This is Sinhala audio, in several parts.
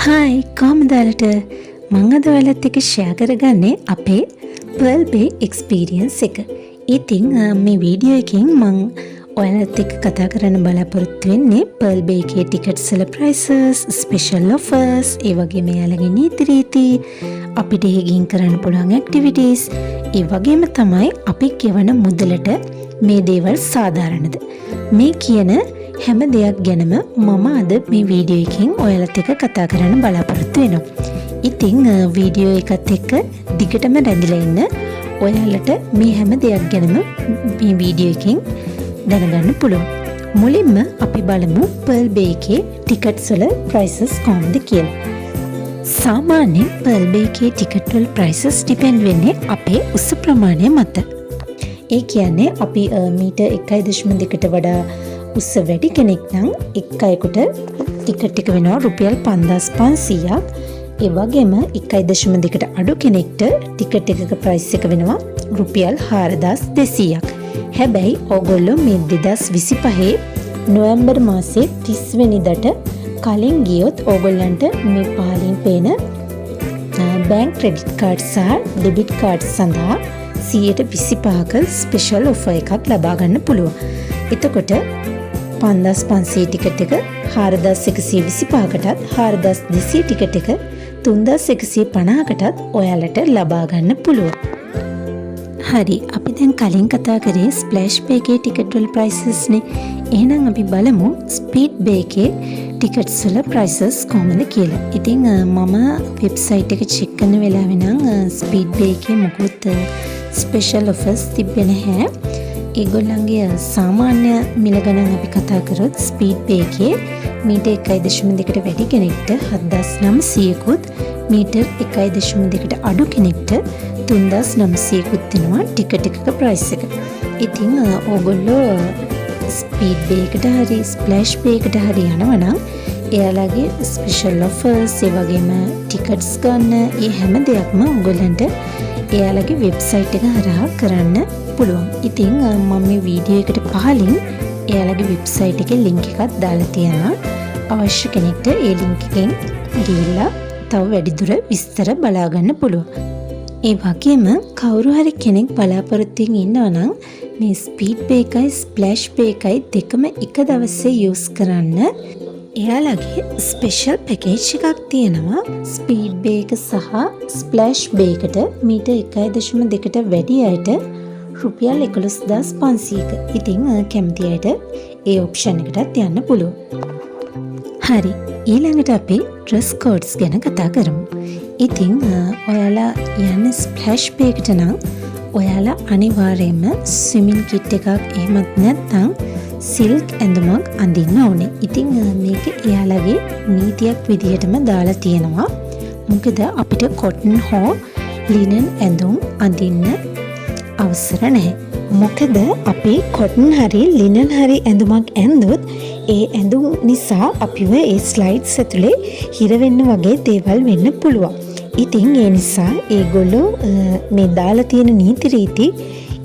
හායි කොහමද ඔයාලට මම අද ඔයාලත් එක්ක ෂෙයා කරගන්නේ අපේ Pearl Bay experience එක. ඉතින් මේ වීඩියෝ එකෙන් මම ඔයාලත් එක්ක කතා කරන්න බලාපොරොත්තු වෙන්නේ Pearl Bay එකේ ටිකට්ස් වල prices, special offers, ඒ වගේම යාළගේ නීති රීති, අපිට ගිහින් කරන්න පුළුවන් activities, ඒ වගේම තමයි අපි ගෙවන මුදලට මේ දේවල් සාධාරණද මේ කියන හැම දෙයක් ගැනම මම අද මේ වීඩියෝ එකෙන් ඔයාලත් එක්ක කතා කරන්න බලාපොරොත්තු වෙනවා. ඉතින් වීඩියෝ එකත් එක්ක දිගටම රැඳිලා ඉන්න. ඔයාලට මේ හැම දෙයක් ගැනම මේ වීඩියෝ එකෙන් දැනගන්න පුළුවන්. මුලින්ම අපි බලමු Pearl Bay එකේ ටිකට්ස් වල prices කොහොමද කියලා. සාමාන්‍යයෙන් Pearl Bay එකේ ටිකට් වල prices depend වෙන්නේ අපේ උස ප්‍රමාණය මත. ඒ කියන්නේ අපි මීටර් 1.2කට වඩා උස වැඩි කෙනෙක් නම් එක් අයෙකුට ටිකට් එක වෙනවා රුපියල් 5500ක්. ඒ වගේම 1.2කට අඩු කෙනෙක්ට ටිකට් එකක ප්‍රයිස් එක වෙනවා රුපියල් 4200ක්. හැබැයි ඕගොල්ලෝ මේ 2025 නොවැම්බර් මාසේ 30 වෙනිදාට කලින් ගියොත් ඕගොල්ලන්ට මේ පහලින් පේන බැංක් ක්‍රෙඩිට් කාඩ් සහ ඩෙබිට් කාඩ් සඳහා 125ක ස්පෙෂල් ඔෆර් එකක් ලබා ගන්න පුළුවන්. එතකොට 5500 ටිකට් එක 4125කටත් 4200 ටිකට් එක 3150කටත් ඔයාලට ලබා ගන්න පුළුවන්. හරි, අපි දැන් කලින් කතා කරේ ස්ප්ලෑෂ් බේ එකේ ටිකට් වල prices නේ. එහෙනම් අපි බලමු ස්පීඩ් බේ එකේ ටිකට්ස් වල prices කොහොමද කියලා. ඉතින් මම වෙබ්සයිට් එක චෙක් කරන වෙලාවෙ නම් ස්පීඩ් බේ එකේ මොකුත් ස්පෙෂල් ඔෆර්ස් තිබෙන්නේ නැහැ. ඒගොල්ලන්ගේ සාමාන්‍ය මිල ගණන් අපි කතා කරොත් ස්පීඩ් බේ එකේ මීටර් 1.2කට වැඩි කෙනෙක්ට 7900කුත් මීටර් 1.2කට අඩු කෙනෙක්ට 3900කුත් වෙනවා ටිකට් එකක ප්‍රයිස් එක. ඉතින් ඕගොල්ලෝ ස්පීඩ් බේ එකට හරි ස්ප්ලෑෂ් බේ එකට හරි යනවා නම් එයාලගේ ස්පෙෂල් ඔෆර්ස් ඒ වගේම ටිකට්ස් ගන්න ඒ හැම දෙයක්ම ඕගොල්ලන්ට එයාලගේ වෙබ්සයිට් එක හරහා කරන්න පුළුවන්. ඉතින් මම මේ වීඩියෝ එකට පහලින් එයාලගේ වෙබ්සයිට් එකේ ලින්ක් එකක් දාලා තියෙනවා. අවශ්‍ය කෙනෙක්ට ඒ ලින්ක් එකෙන් ගිහිල්ලා තව වැඩිදුර විස්තර බලා ගන්න පුළුවන්. ඒ වගේම කවුරු හරි කෙනෙක් බලාපොරොත්තු වෙමින් ඉන්නවා නම් මේ ස්පීඩ් බේ එකයි ස්ප්ලෑෂ් බේ එකයි දෙකම එක දවසේ යූස් කරන්න එයාලගේ ස්පෙෂල් පැකේජ් එකක් තියෙනවා. ස්පීඩ් බේ එක සහ ස්ප්ලෑෂ් බේ එකට මීටර් 1.2කට වැඩි අයට රුපියල් 11500ක. ඉතින් කැමති අයට ඒ ඔප්ෂන් එකටත් යන්න පුළුවන්. හරි, ඊළඟට අපි ඩ්‍රෙස් කෝඩ්ස් ගැන කතා කරමු. ඉතින් ඔයාලා යන්නේ ස්ප්ලෑෂ් බේ එකට නම් ඔයාලා අනිවාර්යයෙන්ම ස්විමින් කිට් එකක් එහෙමත් නැත්නම් සිල්ක් ඇඳුමක් අඳින්න ඕනේ. ඉතින් මේක එයාලගේ නීතියක් විදිහටම දාලා තියෙනවා. මොකද අපිට කොටන් හෝ ලිනන් ඇඳුම් අඳින්න අවසර නැහැ. මොකද අපි කොටන් හරි ලිනන් හරි ඇඳුමක් ඇඳුත් ඒ ඇඳුම් නිසා අපිව ඒ ස්ලයිඩ්ස් ඇතුලේ හිර වෙන්න වගේ දේවල් වෙන්න පුළුවන්. ඉතින් ඒ නිසා ඒගොල්ලෝ මේ දාලා තියෙන නීති රීති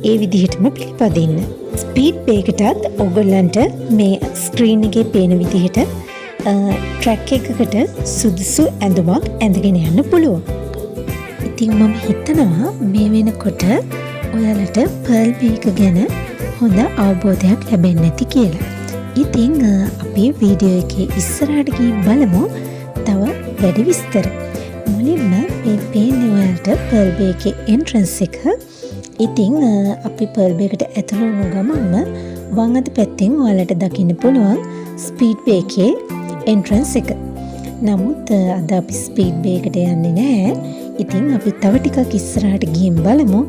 ඒ විදිහටම පිළිපදින්න. ස්පීඩ් බේ එකටත් ඔයගොල්ලන්ට මේ ස්ක්‍රීන් එකේ පේන විදිහට ට්‍රැක් එකකට සුදුසු ඇඳුමක් ඇඳගෙන යන්න පුළුවන්. ඉතින් මම හිතනවා මේ වෙනකොට ඔයාලට Pearl Bay එක ගැන හොඳ අවබෝධයක් ලැබෙන්න ඇති කියලා. ඉතින් අපි වීඩියෝ එකේ ඉස්සරහට ගිහින් බලමු තව වැඩි විස්තර. මුලින්ම මේ පේන්නේ ඔයාලට Pearl Bay එකේ entrance එක. ඉතින් අපි Pearl Bay එකට ඇතුළු වුණ ගමන්ම වම් අත පැත්තෙන් ඔයාලට දකින්න පුළුවන් ස්පීඩ් බේ එකේ entrance එක. නමුත් අද අපි ස්පීඩ් බේ එකට යන්නේ නැහැ. ඉතින් අපි තව ටිකක් ඉස්සරහට ගිහින් බලමු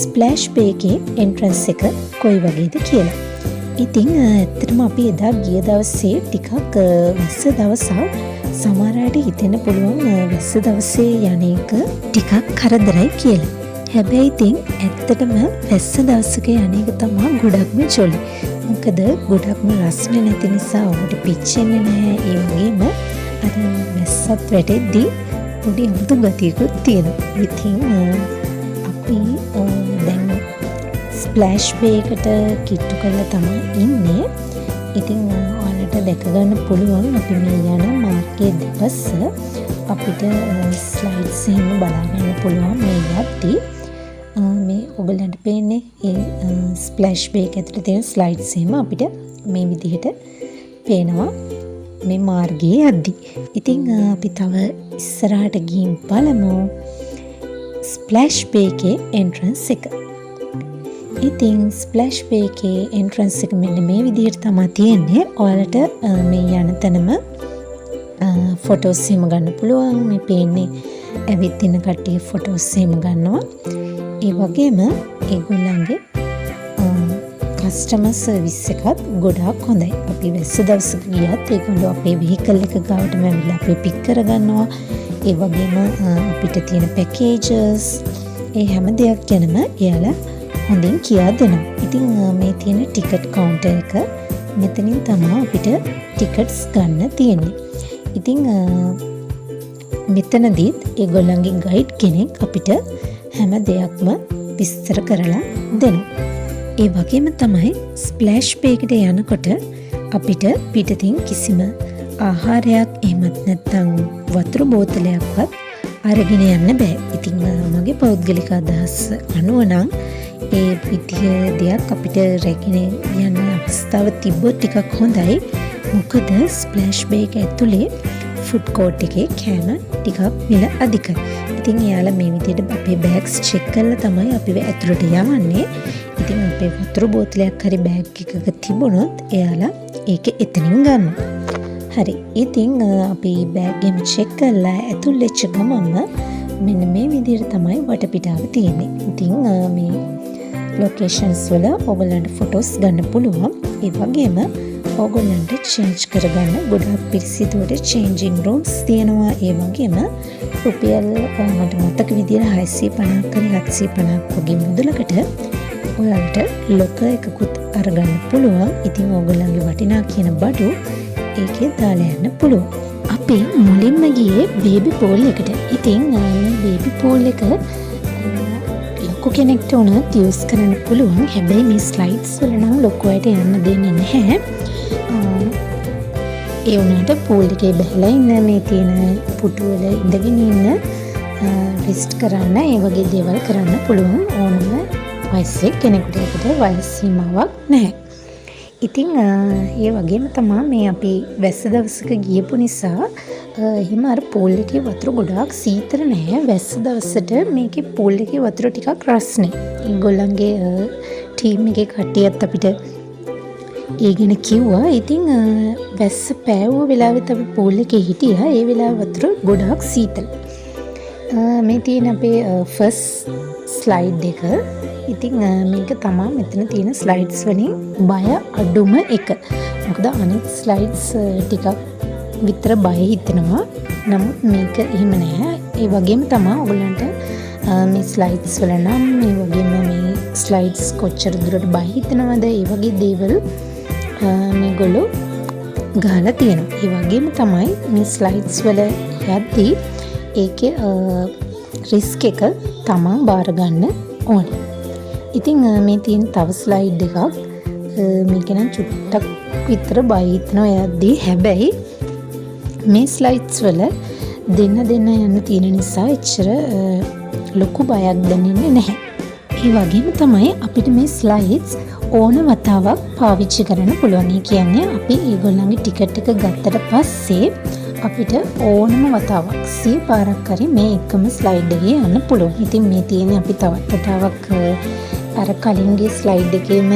ස්ප්ලෑෂ් බේ එකේ entrance එක කොයි වගේද කියලා. ඉතින් ඇත්තටම අපි එදා ගිය දවසේ ටිකක් වැස්ස දවසක්. සමහර අයට හිතෙන්න පුළුවන් වැස්ස දවසේ යන එක ටිකක් කරදරයි කියලා. හැබැයි ඉතින් ඇත්තටම වැස්ස දවසක යන එක තමයි ගොඩක්ම ජොලි. මොකද ගොඩක්ම රස්නේ නැති නිසා ඔහුට පිච්චෙන්නේ නැහැ. ඒ වගේම අර වැස්සත් වැටෙද්දී පොඩි අමුතු ගතියකුත් තියෙනවා. ඉතින් අපි දැන් ස්ප්ලෑෂ් බේ එකට කිට්ටු කරලා තමයි ඉන්නේ. ඉතින් ඔයාලට දැක ගන්න පුළුවන් අපි මේ යන මාර්ගයේ දෙපස අපිට ස්ලයිඩ්ස් එහෙම බලා ගන්න පුළුවන් මේ යද්දී. මේ ඔයගලන්ට පේන්නේ ඒ ස්ප්ලෑෂ් බේ එක ඇතුලේ තියෙන ස්ලයිඩ්ස් එහෙම අපිට මේ විදිහට පේනවා මේ මාර්ගයේ යද්දී. ඉතින් අපි තව ඉස්සරහට ගිහින් බලමු ස්ප්ලෑෂ් බේ එකේ එන්ට්‍රන්ස් එක. ඉතින් ස්ප්ලෑෂ් බේ එකේ එන්ට්‍රන්ස් එක මෙන්න මේ විදිහට තමයි තියෙන්නේ. ඔයාලට මේ යන තැනම ෆොටෝස් එහෙම ගන්න පුළුවන්. මේ පේන්නේ ඇවිත් ඉන්න කට්ටිය ෆොටෝස් එහෙම ගන්නවා. ඒ වගේම ඒගොල්ලන්ගේ කස්ටමර් සර්විස් එකත් ගොඩාක් හොඳයි. අපි වැස්ස දවසක ගියත් ඒගොල්ලෝ අපේ වෙහිකල් එක ගාවටම ඇවිල්ලා අපි පික් කරගන්නවා. ඒ වගේම අපිට තියෙන පැකේජස් ඒ හැම දෙයක් ගැනම එයාලා හොඳින් කියා දෙනවා. ඉතින් මේ තියෙන ටිකට් කවුන්ටර් එක මෙතනින් තමයි අපිට ටිකට්ස් ගන්න තියෙන්නේ. ඉතින් මෙතනදීත් ඒගොල්ලන්ගේ ගයිඩ් කෙනෙක් අපිට හැම දෙයක්ම විස්තර කරලා දෙනවා. ඒ වගේම තමයි ස්ප්ලෑෂ් බේ එකට යනකොට අපිට පිටතින් කිසිම ආහාරයක් එහෙමත් නැත්නම් වතුර බෝතලයක්වත් අරගෙන යන්න බෑ. ඉතින් මගේ පෞද්ගලික අදහස අනුව නම් ඒ විදිහ දෙයක් අපිට රැගෙන යන්න අවස්ථාව තිබ්බොත් ටිකක් හොඳයි. මොකද ස්ප්ලෑෂ් බේ එක ඇතුලේ ෆුඩ් කෝට් එකේ කෑම ටිකක් මිල අධිකයි. ඉතින් එයාලා මේ විදිහට අපේ බෑග්ස් චෙක් කරලා තමයි අපි ඇතුළට යවන්නේ. ඉතින් අපේ වතුර බෝතලයක් හරි බෑග් එකක තිබුණොත් එයාලා ඒක එතනින් ගන්නවා. හරි. ඉතින් අපි බෑග් එක චෙක් කරලා ඇතුල් වෙච්ච ගමන්ම මෙන්න මේ විදිහට තමයි වටපිටාව තියෙන්නේ. ඉතින් මේ ලොකේෂන්ස් වල ඔයගලන්ට ෆොටෝස් ගන්න පුළුවන්. ඒ වගේම ඔයගලන්ට චේන්ජ් කරගන්න ගොඩාක් පිරිසිදුවට චේන්ජින් රූම්ස් තියෙනවා. ඒ වගේම රුපියල් මට මතක විදිහට 650ක් හරි 750ක් වගේ මුදලකට ඔයාලට ලොකර් එකකුත් අරගන්න පුළුවන්. ඉතින් ඔයගලන්ගේ වටිනා කියන බඩු ඒකේ දාලා යන්න පුළුවන්. අපි මුලින්ම ගියේ බේබි පූල් එකට. ඉතින් මේ බේබි පූල් එක ලොකු කෙනෙක්ට උනත් යූස් කරන්න පුළුවන්. හැබැයි මේ ස්ලයිඩ්ස් වල නම් ලොකු අයට යන්න දෙන්නේ නැහැ. ඒ වුණාට පූල් එකේ බහලා ඉන්න මේ තියෙන පුටු වල ඉඳගෙන ඉන්න රිස්ට් කරන්න ඒ වගේ දේවල් කරන්න පුළුවන් ඕනම වයසේ කෙනෙකුට. ඒකට වයස් සීමාවක් නැහැ. ඉතින් ඒ වගේම තමයි මේ අපි වැස්ස දවසක ගියපු නිසා එහෙම අර පූල් එකේ වතුර ගොඩාක් සීතල නැහැ. වැස්ස දවසට මේකේ පූල් එකේ වතුර ටිකක් රස්නේ. ඒගොල්ලන්ගේ ටීම් එකේ කට්ටියත් අපිට ඒ ගැන කිව්වා. ඉතින් වැස්ස පෑවුව වෙලාවෙත් අපි පූල් එකේ හිටියා. ඒ වෙලාව වතුර ගොඩාක් සීතල. මේ තියෙන අපේ ෆස්ට් ස්ලයිඩ් එක. ඉතින් මේක තමයි මෙතන තියෙන ස්ලයිඩ්ස් වලින් බය අඩුම එක. මොකද අනිත් ස්ලයිඩ්ස් ටිකක් විතර බය හිතෙනවා. නමුත් මේක එහෙම නැහැ. ඒ වගේම තමයි ඔයගලන්ට මේ ස්ලයිඩ්ස් වල නම් මේ වගේම මේ ස්ලයිඩ්ස් කොච්චර දුරට බය හිතනවද ඒ වගේ දේවල් මේගොල්ලෝ ගහලා තියෙනවා. ඒ වගේම තමයි මේ ස්ලයිඩ්ස් වල යද්දී ඒකේ රිස්ක් එක තමන් බාර ගන්න ඕනේ. ඉතින් මේ තියෙන තව ස්ලයිඩ් එකක් මේක නම් චුට්ටක් විතර බය හිතනවා යද්දී. හැබැයි මේ ස්ලයිඩ්ස් වල දෙන්න යන්න තියෙන නිසා එච්චර ලොකු බයක් දැනෙන්නේ නැහැ. ඒ වගේම තමයි අපිට මේ ස්ලයිඩ්ස් ඕන වතාවක් පාවිච්චි කරන්න පුළුවන්. ඒ කියන්නේ අපි ඒගොල්ලන්ගේ ටිකට් එක ගත්තට පස්සේ අපිට ඕනම වතාවක් 100 පාරක් හරි මේ එකම ස්ලයිඩ් එකේ යන්න පුළුවන්. ඉතින් මේ තියෙන්නේ අපි තවත් වතාවක් අර කලින්ගේ ස්ලයිඩ් එකේම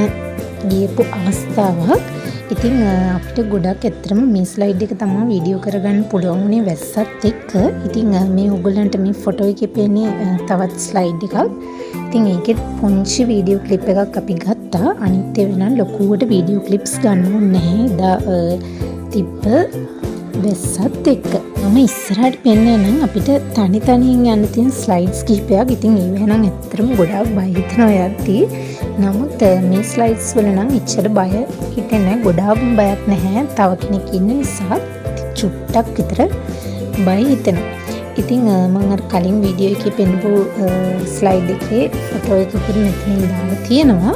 ගියපු අවස්ථාවක්. ඉතින් අපිට ගොඩක් ඇත්තටම මේ ස්ලයිඩ් එක තමයි වීඩියෝ කරගන්න පුළුවන් උනේ වැස්සත් එක්ක. ඉතින් මේ ඔයගොල්ලන්ට මේ ෆොටෝ එකේ පේන්නේ තවත් ස්ලයිඩ් එකක්. ඉතින් ඒකෙත් පුංචි වීඩියෝ ක්ලිප් එකක් අපි ගත්තා. අනිත් ඒවා නම් ලොකුවට වීඩියෝ ක්ලිප්ස් ගන්න ඕනේ නැහැ. එදා තිබ්බ වැස්සත් එක්ක. මම ඉස්සරහට පෙන්නන නම් අපිට තනියෙන් යන්න තියෙන ස්ලයිඩ්ස් කිහිපයක්. ඉතින් ඒවා නම් ඇත්තටම ගොඩාක් බය හිතෙනවා යද්දී. නමුත් මේ ස්ලයිඩ්ස් වල නම් එච්චර බය හිතෙන්නේ නැහැ. ගොඩාක් බයක් නැහැ. තව කෙනෙක් ඉන්න නිසා චුට්ටක් විතර බය හිතෙනවා. ඉතින් මම අර කලින් වීඩියෝ එකේ පෙන්නපු ස්ලයිඩ් එකේ ෆොටෝ එකකුත් මෙතනින් දාලා තියෙනවා.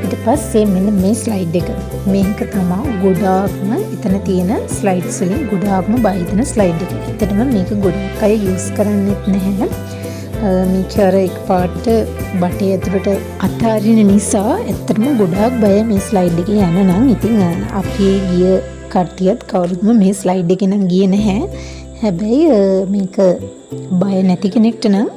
ඊට පස්සේ මෙන්න මේ ස්ලයිඩ් එක. මේක තමයි ගොඩාක්ම එතන තියෙන ස්ලයිඩ්ස් වලින් ගොඩාක්ම බයිතන ස්ලයිඩ් එක. ඇත්තටම මේක ගොඩක් අය යූස් කරන්නේත් නැහැ. මේක අර එකපාරට බටේ ඇතුළට අතාරින නිසා ඇත්තටම ගොඩාක් බය මේ ස්ලයිඩ් එකේ යන්න නම්. ඉතින් අපි ගිය කට්ටියත් කවුරුත්ම මේ ස්ලයිඩ් එකේ නම් ගියේ නැහැ. හැබැයි මේක බය නැති කෙනෙක්ට නම්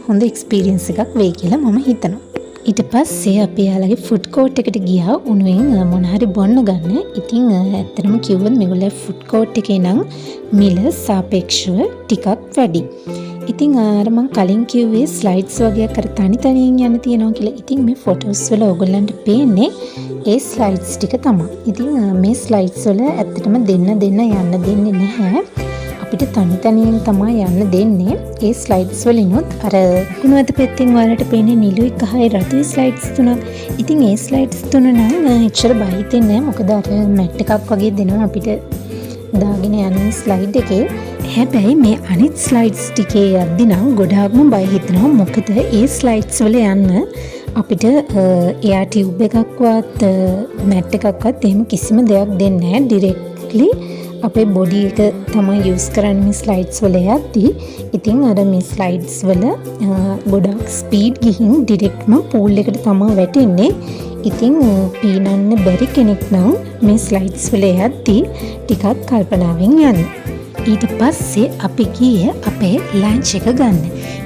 හොඳ එක්ස්පීරියන්ස් එකක් වෙයි කියලා මම හිතනවා. ඊට පස්සේ අපි යාළගේ ෆුඩ් කෝට් එකට ගියා උණුවෙන් මොන හරි බොන්න ගන්න. ඉතින් ඇත්තටම කිව්වොත් මේගොල්ලෝ ෆුඩ් කෝට් එකේ නම් මිල සාපේක්ෂව ටිකක් වැඩි. ඉතින් අර මං කලින් කිව්වේ ස්ලයිඩ්ස් වගේ කර තනි තනියෙන් යන්න තියෙනවා කියලා. ඉතින් මේ ෆොටෝස් වල ඕගොල්ලන්ට පේන්නේ ඒ ස්ලයිඩ්ස් ටික තමයි. ඉතින් මේ ස්ලයිඩ්ස් වල ඇත්තටම දෙන්න යන්න දෙන්නේ නැහැ. අපිට තනි තනියෙන් තමයි යන්න දෙන්නේ. ඒ ස්ලයිඩ්ස් වලිනුත් අර කුණුවත පැත්තෙන් ඔයාලට පේන්නේ නිලුයි කහයි රතුයි ස්ලයිඩ්ස් තුනක්. ඉතින් ඒ ස්ලයිඩ්ස් තුන නම් එච්චර බය හිතෙන්නේ නැහැ. මොකද අර මැට් එකක් වගේ දෙනවා අපිට දාගෙන යන ස්ලයිඩ් එකේ. හැබැයි මේ අනිත් ස්ලයිඩ්ස් ටිකේ යද්දි නම් ගොඩාක්ම බය හිතෙනවා. මොකද ඒ ස්ලයිඩ්ස් වල යන්න අපිට එයා ටියුබ් එකක්වත් මැට් එකක්වත් එහෙම කිසිම දෙයක් දෙන්නේ නැහැ. ඩිරෙක්ට්ලි අපේ බොඩි එක තමයි යූස් කරන්නේ මේ ස්ලයිඩ්ස් වල යද්දී. ඉතින් අර මේ ස්ලයිඩ්ස් වල ගොඩක් ස්පීඩ් ගිහින් ඩිරෙක්ට්ම පූල් එකට තමයි වැටෙන්නේ. ඉතින් පීනන්න බැරි කෙනෙක් නම් මේ ස්ලයිඩ්ස් වල යද්දී ටිකක් කල්පනාවෙන් යන්න. ඊට පස්සේ අපි ගියේ අපේ ලන්ච් එක ගන්න.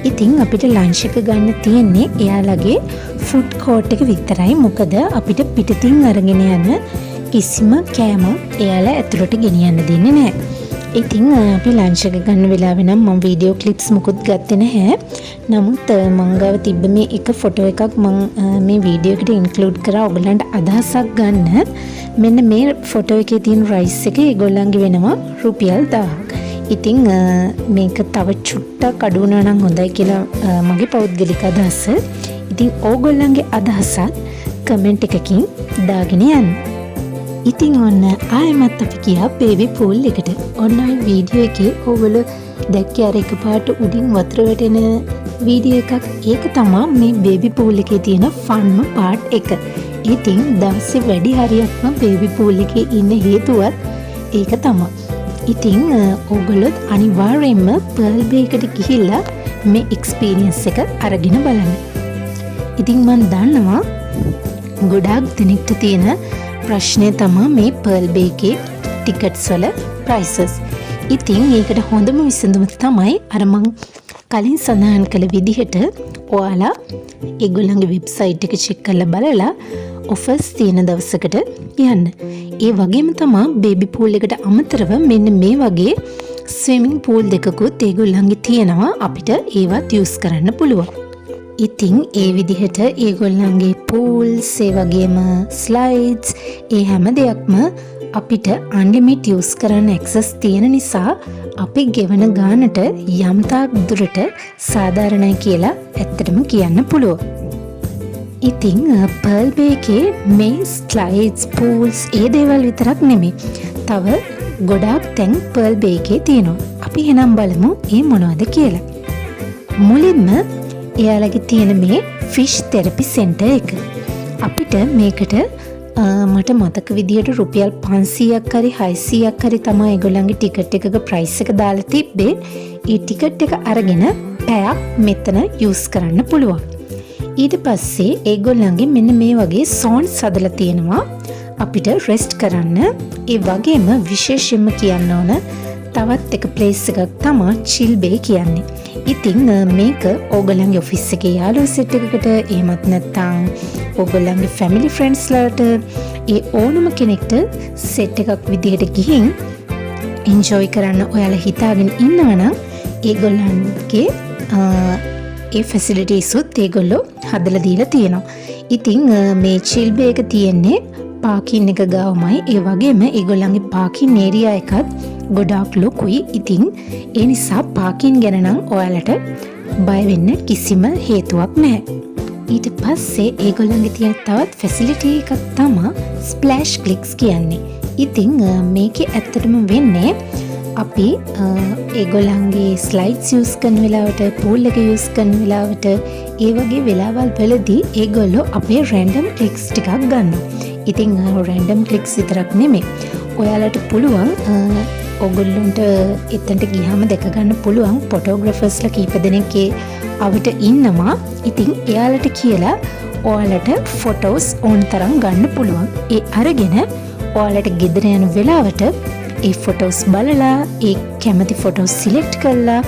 ඉතින් අපිට ලන්ච් එක ගන්න තියෙන්නේ එයාලගේ ෆුඩ් කෝට් එක විතරයි. මොකද අපිට පිටතින් අරගෙන යන කිසිම කෑමක් එයාලා ඇතුළට ගෙනියන්න දෙන්නේ නැහැ. ඉතින් අපි ලන්ච් එක ගන්න වෙලාවෙ නම් මම වීඩියෝ ක්ලිප්ස් මුකුත් ගත්තේ නැහැ. නමුත් මං ගාව තිබ්බ මේ එක ෆොටෝ එකක් මම මේ වීඩියෝ එකට ඉන්ක්ලූඩ් කරා ඔයගලන්ට අදහසක් ගන්න. මෙන්න මේ ෆොටෝ එකේ තියෙන රයිස් එක ඒගොල්ලන්ගේ වෙනවා රුපියල් 1000ක්. ඉතින් මේක තව චුට්ටක් අඩු වුණා නම් හොඳයි කියලා මගේ පෞද්ගලික අදහස. ඉතින් ඕගොල්ලන්ගේ අදහසත් කමෙන්ට් එකකින් දාගෙන යන්න. ඉතින් ඔන්න ආයෙමත් අපි ගියා බේබි පූල් එකට. ඔන්න ඔය වීඩියෝ එකේ ඔයගොල්ලෝ දැක්කේ අර එකපාරට උඩින් වතුර වැටෙන වීඩියෝ එකක්. ඒක තමයි මේ බේබි පූල් එකේ තියෙන ෆන්ම පාර්ට් එක. ඉතින් දවසේ වැඩි හරියක්ම බේබි පූල් එකේ ඉන්න හේතුවත් ඒක තමයි. ඉතින් ඔයගොල්ලෝ අනිවාර්යයෙන්ම පර්ල් බේ එකට ගිහිල්ලා මේ එක්ස්පීරියන්ස් එක අරගෙන බලන්න. ඉතින් මම දන්නවා ගොඩාක් දෙනෙක්ට තියෙන ප්‍රශ්නය තමයි මේ පර්ල් බේ එකේ ටිකට්ස් වල ප්‍රයිසස්. ඉතින් ඒකට හොඳම විසඳුම තමයි අර මං කලින් සඳහන් කළ විදිහට ඔයාලා ඒගොල්ලන්ගේ වෙබ්සයිට් එක චෙක් කරලා බලලා ඔෆර්ස් තියෙන දවසකට යන්න. ඒ වගේම තමයි බේබි පූල් එකට අමතරව මෙන්න මේ වගේ ස්විමින් පූල් දෙකකුත් ඒගොල්ලන්ගේ තියෙනවා. අපිට ඒවත් යූස් කරන්න පුළුවන්. ඉතින් ඒ විදිහට ඒගොල්ලන්ගේ පූල්ස් ඒ වගේම ස්ලයිඩ්ස් ඒ හැම දෙයක්ම අපිට අන්ලිමිට් යූස් කරන්න ඇක්සස් තියෙන නිසා අපි ගෙවන ගානට යම් තාක් දුරට සාධාරණයි කියලා ඇත්තටම කියන්න පුළුවන්. ඉතින් පර්ල් බේ එකේ මේ ස්ලයිඩ්ස් පූල්ස් ඒ දේවල් විතරක් නෙමෙයි. තව ගොඩාක් තැන් පර්ල් බේ එකේ තියෙනවා. අපි එහෙනම් බලමු ඒ මොනවද කියලා. මුලින්ම එයාලගේ තියෙන මේ ෆිෂ් තෙරපි සෙන්ටර් එක. අපිට මේකට මට මතක විදිහට රුපියල් 500ක් හරි 600ක් හරි තමයි ඒගොල්ලන්ගේ ටිකට් එකක ප්‍රයිස් එක දාලා තිබ්බේ. ඒ ටිකට් එක අරගෙන පැයක් මෙතන යූස් කරන්න පුළුවන්. ඊට පස්සේ ඒගොල්ලන්ගේ මෙන්න මේ වගේ සෝන්ස් හදලා තියෙනවා අපිට රෙස්ට් කරන්න. ඒ වගේම විශේෂයෙන්ම කියන්න ඕන තවත් එක ප්ලේස් එකක් තමයි චිල් බේ කියන්නේ. ඉතින් මේක ඕගොල්ලන්ගේ ඔෆිස් එකේ යාළුවෝ සෙට් එකකට එහෙමත් නැත්නම් ඕගොල්ලන්ගේ ෆැමිලි ෆ්‍රෙන්ඩ්ස්ලාට ඒ ඕනම කෙනෙක්ට සෙට් එකක් විදිහට ගිහින් එන්ජොයි කරන්න ඔයාලා හිතාගෙන ඉන්නවා නම් ඒගොල්ලන්ගේ ඒ ෆැසිලිටිස් උත් ඒගොල්ලෝ හදලා දීලා තියෙනවා. ඉතින් මේ චිල් බේ එක තියෙන්නේ පාකින් එක ගාවමයි. ඒ වගේම ඒගොල්ලන්ගේ පාකින් ඒරියා එකත් ගොඩාක් ලොකුයි. ඉතින් ඒ නිසා පාකින් ගැන නම් ඔයාලට බය වෙන්න කිසිම හේතුවක් නැහැ. ඊට පස්සේ ඒගොල්ලන්ගේ තියෙන තවත් ෆැසිලිටි එකක් තමයි ස්ප්ලෑෂ් ක්ලික්ස් කියන්නේ. ඉතින් මේකේ ඇත්තටම වෙන්නේ අපි ඒගොල්ලන්ගේ ස්ලයිඩ්ස් යූස් කරන වෙලාවට පූල් එක යූස් කරන වෙලාවට ඒ වගේ වෙලාවල් වලදී ඒගොල්ලෝ අපේ රැන්ඩම් ක්ලික්ස් ටිකක් ගන්නවා. ඉතින් රැන්ඩම් ක්ලික්ස් විතරක් නෙමෙයි. ඔයාලට පුළුවන් ඔගොල්ලොන්ට එතනට ගියාම දැක ගන්න පුළුවන් ෆොටෝග්‍රැෆර්ස්ලා කීප දෙනෙක් අවට ඉන්නවා. ඉතින් එයාලට කියලා ඔයාලට ෆොටෝස් ඕන තරම් ගන්න පුළුවන්. ඒ අරගෙන ඔයාලට ගෙදර යන වෙලාවට ඒ ෆොටෝස් බලලා ඒ කැමති ෆොටෝස් සිලෙක්ට් කරලා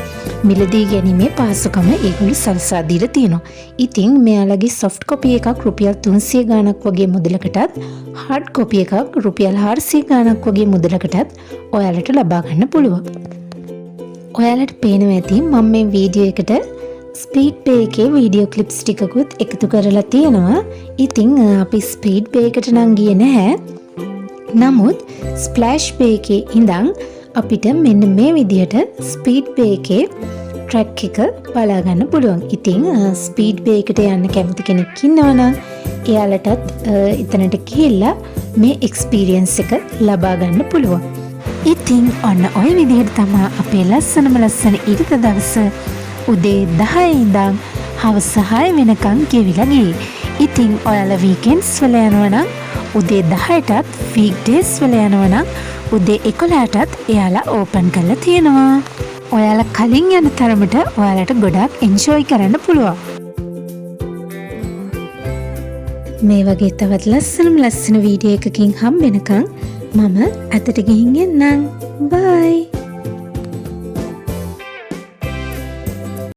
මිලදී ගැනීමේ පහසුකම ඒගොල්ලෝ සලසා දීලා තියෙනවා. ඉතින් මෙයාලගේ සොෆ්ට් කොපි එකක් රුපියල් 300 ගාණක් වගේ මුදලකටත් හાર્ඩ් කොපි එකක් රුපියල් 400 ගාණක් වගේ මුදලකටත් ඔයාලට ලබා ගන්න පුළුවන්. ඔයාලට පේනවා ඇති මම මේ වීඩියෝ එකට ස්පීඩ් පේ එකේ වීඩියෝ ක්ලිප්ස් ටිකකුත් එකතු කරලා තියෙනවා. ඉතින් අපි ස්පීඩ් පේ එකට නම් ගියේ නැහැ. නමුත් ස්ප්ලෑෂ් පේ එකේ ඉඳන් අපිට මෙන්න මේ විදිහට ස්පීඩ් පේ එකේ ට්‍රැක් එක බලා ගන්න පුළුවන්. ඉතින් ස්පීඩ් පේ එකට යන්න කැමති කෙනෙක් ඉන්නවා නම් එයාලටත් එතනට ගිහිල්ලා මේ එක්ස්පීරියන්ස් එක ලබා ගන්න පුළුවන්. ඉතින් ඔන්න ඔය විදිහට තමයි අපේ ලස්සනම ලස්සන ඉරිද දවස උදේ 10 ඉඳන් හවස 6 වෙනකන් ගෙවිලා ගියේ. ඉතින් ඔයාලා වීකෙන්ඩ්ස් වල යනවා නම් උදේ 10ටත් වීක් ඩේස් වල යනවා නම් උදේ 11ටත් එයාලා ඕපන් කරලා තියෙනවා. ඔයාලා කලින් යන තරමට ඔයාලට ගොඩාක් එන්ජොයි කරන්න පුළුවන්. මේ වගේ තවත් ලස්සන වීඩියෝ එකකින් හම්බ වෙනකන් මම අතට ගිහින් එන්නම්. බයි.